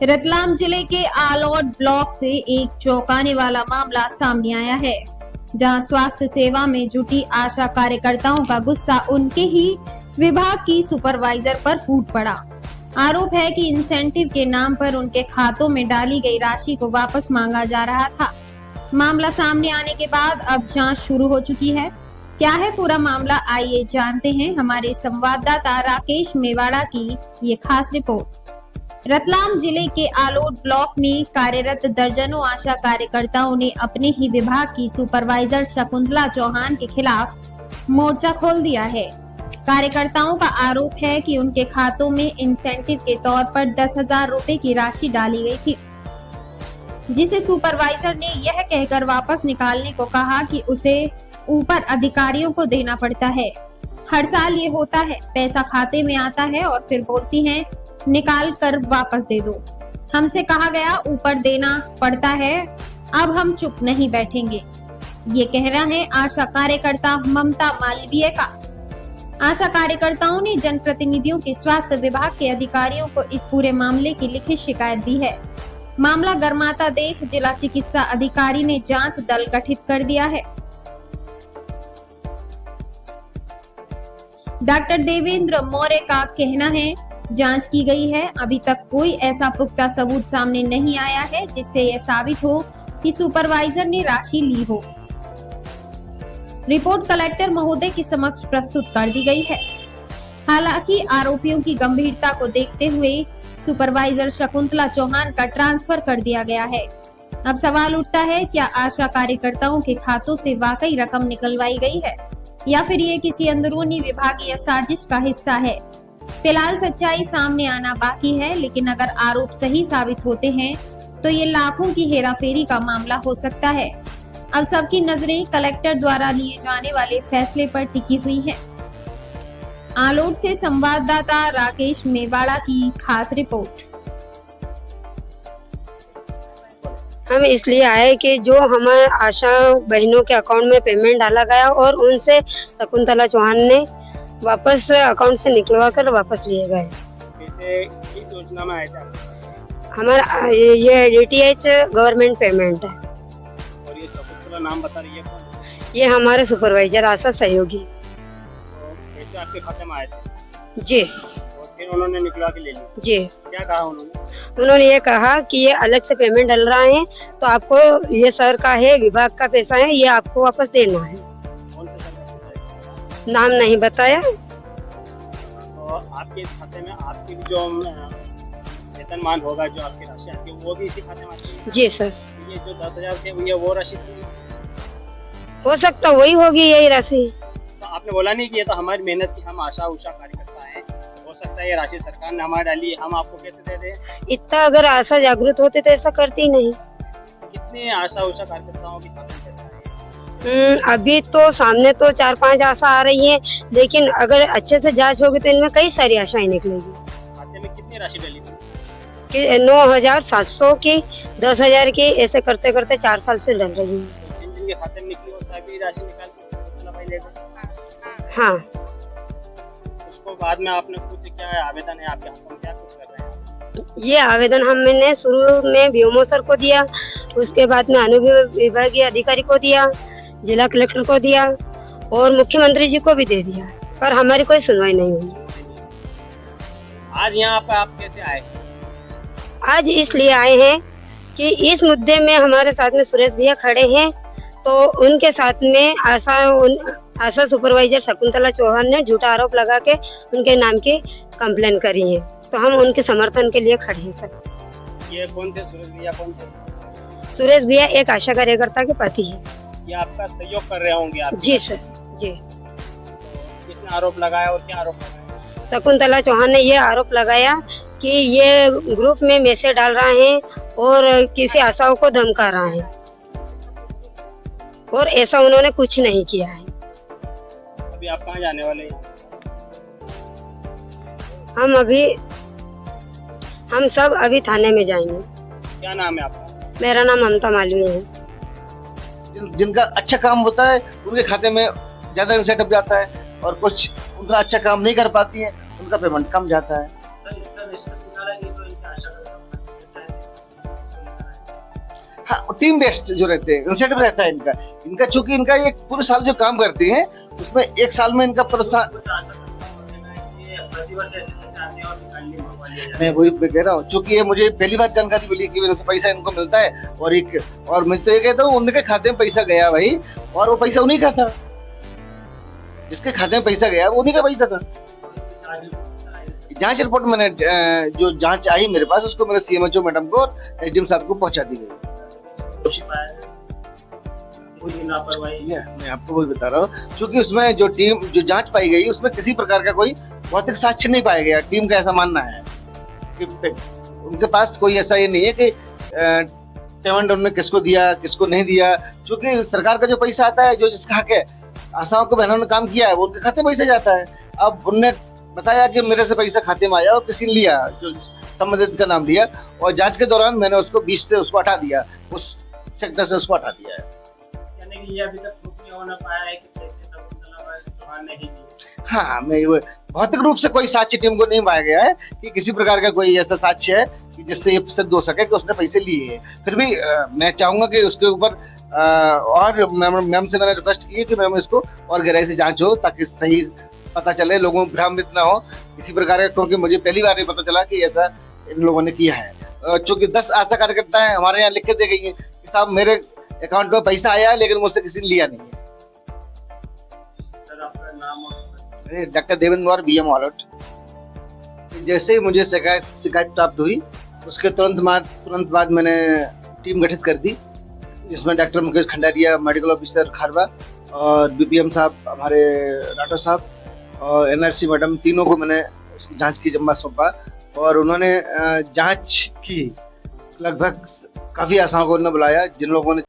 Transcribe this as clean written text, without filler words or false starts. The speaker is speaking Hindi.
रतलाम जिले के आलोट ब्लॉक से एक चौंकाने वाला मामला सामने आया है, जहां स्वास्थ्य सेवा में जुटी आशा कार्यकर्ताओं का गुस्सा उनके ही विभाग की सुपरवाइजर पर फूट पड़ा। आरोप है कि इंसेंटिव के नाम पर उनके खातों में डाली गई राशि को वापस मांगा जा रहा था। मामला सामने आने के बाद अब जांच शुरू हो चुकी है। क्या है पूरा मामला, आइए जानते हैं हमारे संवाददाता राकेश मेवाड़ा की ये खास रिपोर्ट। रतलाम जिले के आलोट ब्लॉक में कार्यरत दर्जनों आशा कार्यकर्ताओं ने अपने ही विभाग की सुपरवाइजर शकुंतला चौहान के खिलाफ मोर्चा खोल दिया है। कार्यकर्ताओं का आरोप है कि उनके खातों में इंसेंटिव के तौर पर 10,000 रुपए की राशि डाली गई थी, जिसे सुपरवाइजर ने यह कहकर वापस निकालने को कहा कि उसे ऊपर अधिकारियों को देना पड़ता है। हर साल ये होता है, पैसा खाते में आता है और फिर बोलती हैं निकाल कर वापस दे दो। हमसे कहा गया ऊपर देना पड़ता है, अब हम चुप नहीं बैठेंगे। ये कहना है आशा कार्यकर्ता ममता मालवीय का। आशा कार्यकर्ताओं ने जनप्रतिनिधियों के स्वास्थ्य विभाग के अधिकारियों को इस पूरे मामले की लिखित शिकायत दी है। मामला गरमाता देख जिला चिकित्सा अधिकारी ने जांच दल गठित कर दिया है। डॉक्टर देवेंद्र मौर्य का कहना है जांच की गई है, अभी तक कोई ऐसा पुख्ता सबूत सामने नहीं आया है जिससे यह साबित हो कि सुपरवाइजर ने राशि ली हो। रिपोर्ट कलेक्टर महोदय के समक्ष प्रस्तुत कर दी गई है। हालांकि आरोपियों की गंभीरता को देखते हुए सुपरवाइजर शकुंतला चौहान का ट्रांसफर कर दिया गया है। अब सवाल उठता है, क्या आशा कार्यकर्ताओं के खातों से वाकई रकम निकलवाई गई है या फिर ये किसी अंदरूनी विभागीय साजिश का हिस्सा है। फिलहाल सच्चाई सामने आना बाकी है, लेकिन अगर आरोप सही साबित होते हैं तो ये लाखों की हेराफेरी का मामला हो सकता है। अब सबकी नजरें कलेक्टर द्वारा लिए जाने वाले फैसले पर टिकी हुई हैं। आलोट से संवाददाता राकेश मेवाड़ा की खास रिपोर्ट। हम इसलिए आए कि जो हमारे आशा बहनों के अकाउंट में पेमेंट डाला गया और उनसे शकुंतला चौहान ने वापस अकाउंट से निकलवा कर वापस लिए गए। किस योजना में आया था? हमारा ये DTH गवर्नमेंट पेमेंट है। और ये शकुंतला नाम बता रही है कौन? ये हमारे सुपरवाइजर आशा सहयोगी। तो पैसे आपके खाते में आए थे? जी। और फिर उन्होंने निकलवा के ले लिया? जी। क्या कहा उन्होंने? उन्होंने ये कहा कि ये अलग से पेमेंट डल रहा है, तो आपको ये सर का है, विभाग का पैसा है, ये आपको वापस देना है। कौन से सर का पैसा है? नाम नहीं बताया। तो आपके खाते में आपकी भी जो वेतनमान होगा, जो आपकी राशि आती है, वो भी इसी खाते में आती है? जी सर। ये जो 10,000 थे वो राशि थी? हो सकता वही होगी यही राशि। तो आपने बोला नहीं कि ये तो हमारी मेहनत की, हम आशा उषा कार्यकर्ता है, हो सकता है ये राशि सरकार ने हमारी डाली, हम आपको कैसे दे दें? इतना अगर आशा जागृत होते तो ऐसा करती नहीं। कितने आशा उषा कार्यकर्ताओं के खाते में पैसा है? अभी तो सामने तो 4-5 आशा आ रही है, लेकिन अगर अच्छे से जांच होगी तो इनमें कई सारी आशाएं निकलेगी। खाते में कितनी राशि डली थी? कि 9,700 की, 10,000 की, ऐसे करते करते 4 साल से डल रही है। जिन जिनके खाते में निकली वो सभी राशि निकाल के शकुंतला भाई ले गए? हाँ। उसको बाद में आपने कुछ क्या आवेदन है आपके हाथों में, क्या कुछ कर रहे हैं? ये आवेदन हमने शुरू में बीएमओ सर को दिया, उसके बाद में अनुविभागीय अधिकारी को दिया, जिला कलेक्टर को दिया और मुख्यमंत्री जी को भी दे दिया, पर हमारी कोई सुनवाई नहीं हुई। आज यहाँ पे आप कैसे आए? आज इसलिए आए हैं कि इस मुद्दे में हमारे साथ में सुरेश भैया खड़े हैं, तो उनके साथ में आशा सुपरवाइजर शकुंतला चौहान ने झूठा आरोप लगा के उनके नाम की कंप्लेन करी है, तो हम उनके समर्थन के लिए खड़े हैं सर। ये कौन थे सुरेश भैया? कौन थे? सुरेश भैया एक आशा कार्यकर्ता के पति है। ये आपका सहयोग कर रहे होंगे आप? जी सर। जी। किसने आरोप लगाया और क्या आरोप लगाया? शकुंतला चौहान ने ये आरोप लगाया कि ये ग्रुप में मैसेज डाल रहा है और किसी आशाओं को धमका रहा है, और ऐसा उन्होंने कुछ नहीं किया है। अभी आप कहाँ जाने वाले हैं? हम सब अभी थाने में जाएंगे। क्या नाम है आपका? मेरा नाम ममता मालवीय है। जिनका अच्छा काम होता है उनके खाते में ज्यादा इंसेंटिव जाता है, और कुछ उनका अच्छा काम नहीं कर पाती है उनका पेमेंट कम जाता है। सर, इसका निष्कर्ष निकाला कि तो इनका आशा टीम बेस्ड जो रहते हैं इंसेंटिव रहता है इनका चूंकि इनका ये पूरे साल जो काम करते हैं उसमें एक साल में इनका प्रोत्साहन, मैं वही कह रहा हूँ चूंकि ये मुझे पहली बार जानकारी मिली कि वजह से पैसा इनको मिलता है। और मैं तो ये कहता हूँ उनके खाते में पैसा गया भाई, और वो पैसा उन्हीं का था, जिसके खाते में पैसा गया वो उन्हीं का पैसा था। जांच रिपोर्ट मैंने जो जांच आई मेरे पास उसको मेरे सीएमएचओ मैडम को और एसडीएम साहब को पहुंचा दी गई। मैं आपको वही बता रहा हूँ क्योंकि उसमें जो जांच पाई गई उसमें किसी प्रकार का कोई भौतिक साक्ष्य नहीं पाया गया। टीम का ऐसा मानना है कि उनके पास कोई ऐसा ये नहीं है कि पेमेंट उन्होंने किसको दिया किसको नहीं दिया, क्योंकि सरकार का जो पैसा आता है जो जिसका हक है, आशाओं को बहनों ने काम किया है वो उनके खाते में पैसा जाता है। अब उनने बताया कि मेरे से पैसा खाते में आया और किसी ने लिया, जो संबंधित का नाम लिया, और जांच के दौरान मैंने उसको 20 से उसको हटा दिया, उस सेक्टर से उसको हटा दिया है। ये अभी तक प्रूफ नहीं होना पाया है कि पैसे शकुंतला चौहान ने ही दिए। हाँ, मैं भौतिक रूप से कोई साक्ष्य टीम को नहीं पाया गया है कि किसी प्रकार का कोई ऐसा साक्ष्य है कि जिससे ये सिद्ध हो सके कि उसने पैसे लिए हैं। फिर भी मैं चाहूंगा कि उसके ऊपर और मैम से मैंने रिक्वेस्ट की है कि मैम इसको और गहराई से जांच हो ताकि सही पता चले, लोगों को भ्रमित ना हो किसी प्रकार का, क्योंकि मुझे पहली बार नहीं पता चला कि ऐसा इन लोगों ने किया है। चूंकि 10 आशा कार्यकर्ता है हमारे यहाँ लिख के दे गई है कि साहब मेरे अकाउंट में पैसा आया लेकिन मुझसे किसी ने लिया नहीं है। सर आपका नाम और डॉक्टर देवेंद्र कुमार BM ऑलट। जैसे ही मुझे शिकायत प्राप्त हुई उसके तुरंत बाद मैंने टीम गठित कर दी, जिसमें डॉक्टर मुकेश खंडारिया, मेडिकल ऑफिसर खारवा, और BPM साहब हमारे राठौर साहब और NRC मैडम, तीनों को मैंने उसकी जांच की जिम्मा सौंपा और उन्होंने जांच की। लगभग काफी आशाओं को उन्होंने बुलाया जिन लोगों ने